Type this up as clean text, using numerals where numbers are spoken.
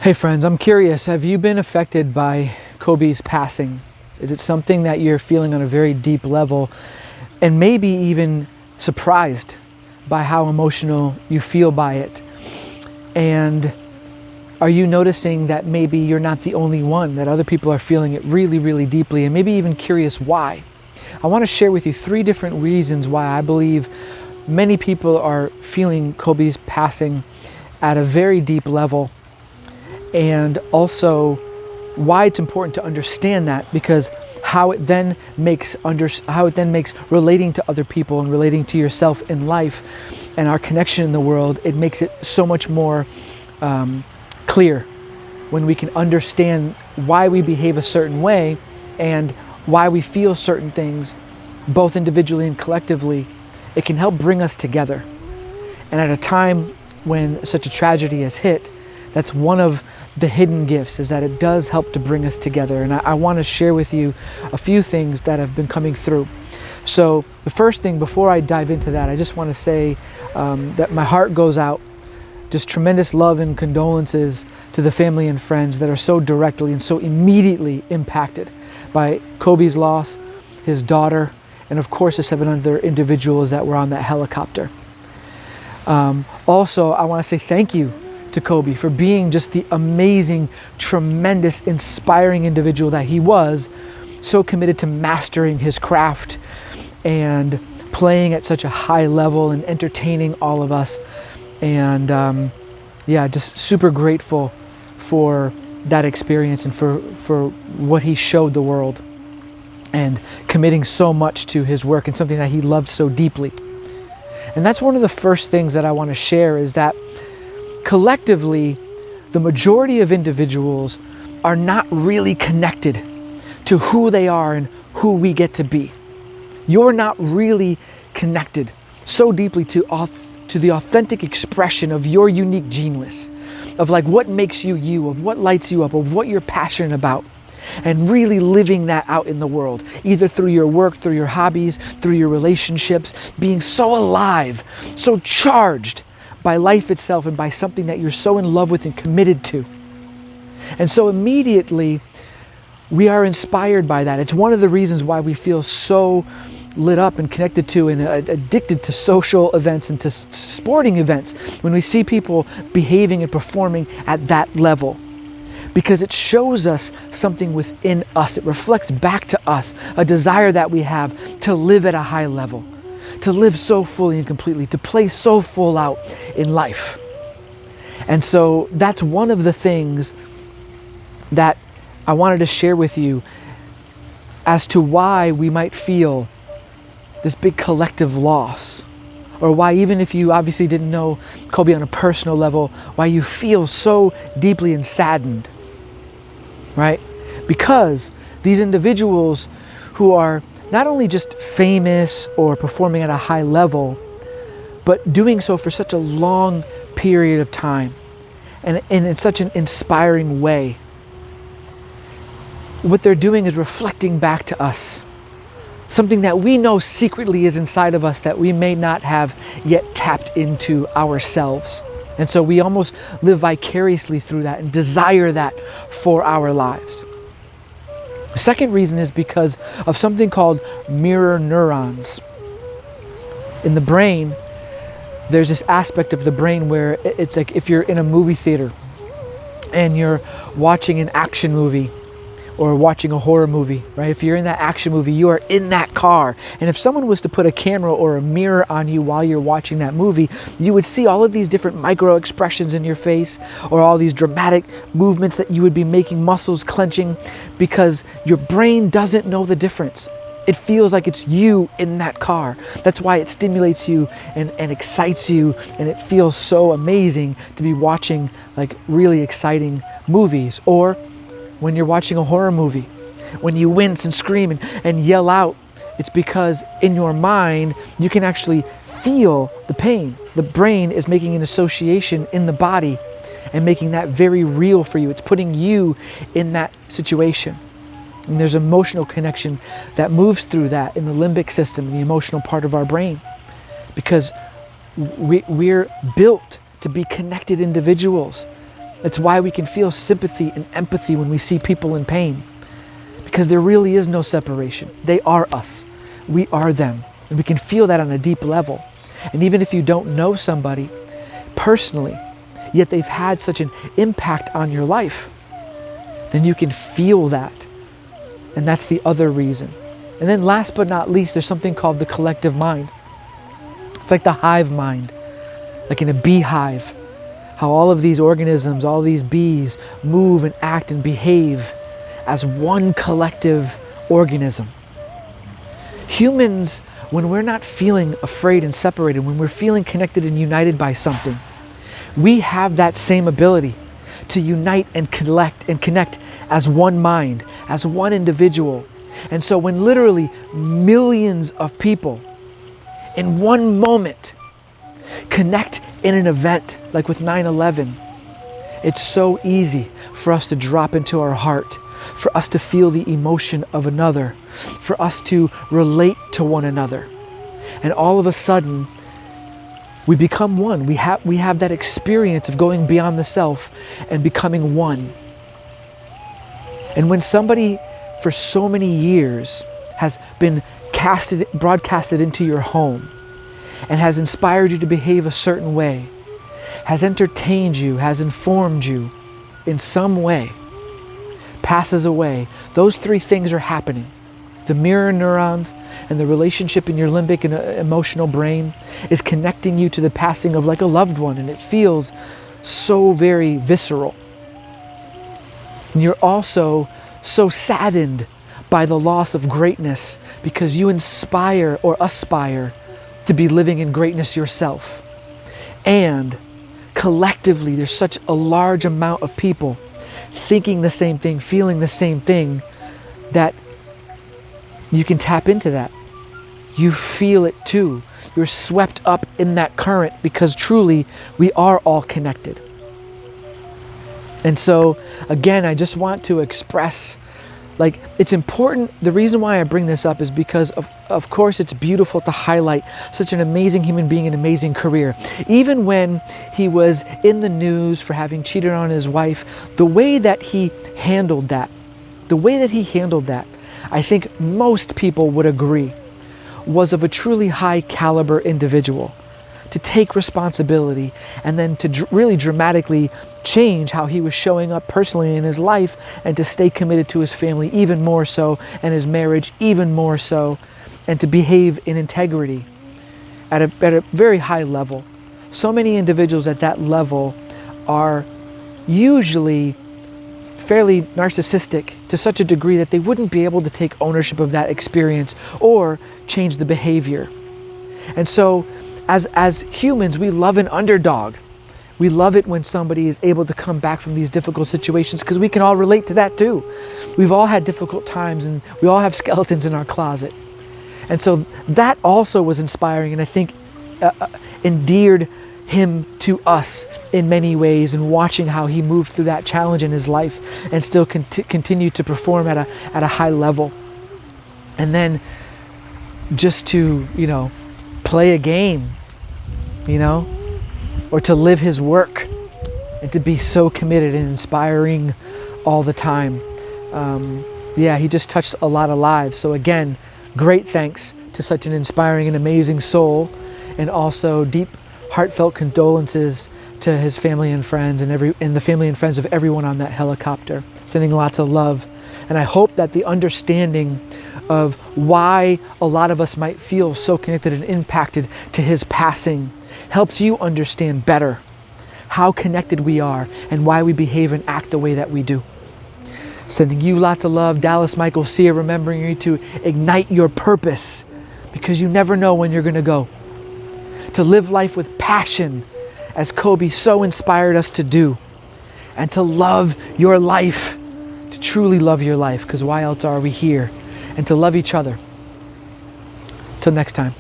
Hey friends, I'm curious, have you been affected by Kobe's passing? Is it something that you're feeling on a very deep level and maybe even surprised by how emotional you feel by it? And are you noticing that maybe you're not the only one, that other people are feeling it really, really deeply, and maybe even curious why? I want to share with you 3 different reasons why I believe many people are feeling Kobe's passing at a very deep level, and also why it's important to understand that, because how it then makes relating to other people and relating to yourself in life and our connection in the world, it makes it so much more clear when we can understand why we behave a certain way and why we feel certain things, both individually and collectively. It can help bring us together. And at a time when such a tragedy has hit, that's one of the hidden gifts, is that it does help to bring us together. And I want to share with you a few things that have been coming through. So the first thing, before I dive into that, I just want to say that my heart goes out, just tremendous love and condolences to the family and friends that are so directly and so immediately impacted by Kobe's loss, his daughter, and of course the 7 other individuals that were on that helicopter. Also, I want to say thank you to Kobe for being just the amazing, tremendous, inspiring individual that he was, so committed to mastering his craft and playing at such a high level and entertaining all of us. And just super grateful for that experience and for what he showed the world, and committing so much to his work and something that he loved so deeply. And that's one of the first things that I want to share, is that collectively, the majority of individuals are not really connected to who they are and who we get to be. You're not really connected so deeply to the authentic expression of your unique genius, of like what makes you you, of what lights you up, of what you're passionate about, and really living that out in the world, either through your work, through your hobbies, through your relationships, being so alive, so charged by life itself and by something that you're so in love with and committed to. And so immediately we are inspired by that. It's one of the reasons why we feel so lit up and connected to and addicted to social events and to sporting events when we see people behaving and performing at that level, because it shows us something within us. It reflects back to us a desire that we have to live at a high level, to live so fully and completely, to play so full out in life. And so that's one of the things that I wanted to share with you as to why we might feel this big collective loss, or why, even if you obviously didn't know Kobe on a personal level, why you feel so deeply and saddened, right? Because these individuals who are not only just famous or performing at a high level, but doing so for such a long period of time and in such an inspiring way, what they're doing is reflecting back to us something that we know secretly is inside of us that we may not have yet tapped into ourselves. And so we almost live vicariously through that and desire that for our lives. The second reason is because of something called mirror neurons. In the brain, there's this aspect of the brain where it's like if you're in a movie theater and you're watching an action movie or watching a horror movie, right? If you're in that action movie, you are in that car. And if someone was to put a camera or a mirror on you while you're watching that movie, you would see all of these different micro expressions in your face, or all these dramatic movements that you would be making, muscles clenching, because your brain doesn't know the difference. It feels like it's you in that car. That's why it stimulates you and excites you, and it feels so amazing to be watching like really exciting movies. Or when you're watching a horror movie, when you wince and scream and yell out, it's because in your mind, you can actually feel the pain. The brain is making an association in the body and making that very real for you. It's putting you in that situation. And there's emotional connection that moves through that in the limbic system, the emotional part of our brain, because we're built to be connected individuals. It's why we can feel sympathy and empathy when we see people in pain, because there really is no separation. They are us. We are them. And we can feel that on a deep level. And even if you don't know somebody personally, yet they've had such an impact on your life, then you can feel that. And that's the other reason. And then last but not least, there's something called the collective mind. It's like the hive mind, like in a beehive, how all of these organisms, all these bees move and act and behave as one collective organism. Humans, when we're not feeling afraid and separated, when we're feeling connected and united by something, we have that same ability to unite and connect as one mind, as one individual. And so when literally millions of people in one moment connect in an event like with 9/11, it's so easy for us to drop into our heart, for us to feel the emotion of another, for us to relate to one another. And all of a sudden, we become one. We have that experience of going beyond the self and becoming one. And when somebody for so many years has been broadcasted into your home and has inspired you to behave a certain way, has entertained you, has informed you in some way, passes away, those three things are happening. The mirror neurons and the relationship in your limbic and emotional brain is connecting you to the passing of like a loved one, and it feels so very visceral. And you're also so saddened by the loss of greatness because you inspire or aspire to be living in greatness yourself. And collectively, there's such a large amount of people thinking the same thing, feeling the same thing, that you can tap into that. You feel it too. You're swept up in that current because truly we are all connected. And so again, I just want to express, like, it's important. The reason why I bring this up is because of course it's beautiful to highlight such an amazing human being, an amazing career. Even when he was in the news for having cheated on his wife, the way that he handled that, I think most people would agree, was of a truly high caliber individual, to take responsibility and then to really dramatically change how he was showing up personally in his life, and to stay committed to his family even more so, and his marriage even more so, and to behave in integrity at a very high level. So many individuals at that level are usually fairly narcissistic to such a degree that they wouldn't be able to take ownership of that experience or change the behavior. And so as humans, we love an underdog. We love it when somebody is able to come back from these difficult situations, because we can all relate to that too. We've all had difficult times, and we all have skeletons in our closet. And so that also was inspiring, and I think endeared him to us in many ways, and watching how he moved through that challenge in his life and still continue to perform at a high level. And then just to, play a game, or to live his work, and to be so committed and inspiring all the time. He just touched a lot of lives. So again, great thanks to such an inspiring and amazing soul, and also deep, heartfelt condolences to his family and friends, and the family and friends of everyone on that helicopter. Sending lots of love. And I hope that the understanding of why a lot of us might feel so connected and impacted to his passing helps you understand better how connected we are and why we behave and act the way that we do. Sending you lots of love. Dallas Michael Sear, remembering you to ignite your purpose, because you never know when you're going to go. To live life with passion, as Kobe so inspired us to do. And to love your life, to truly love your life, because why else are we here? And to love each other. Till next time.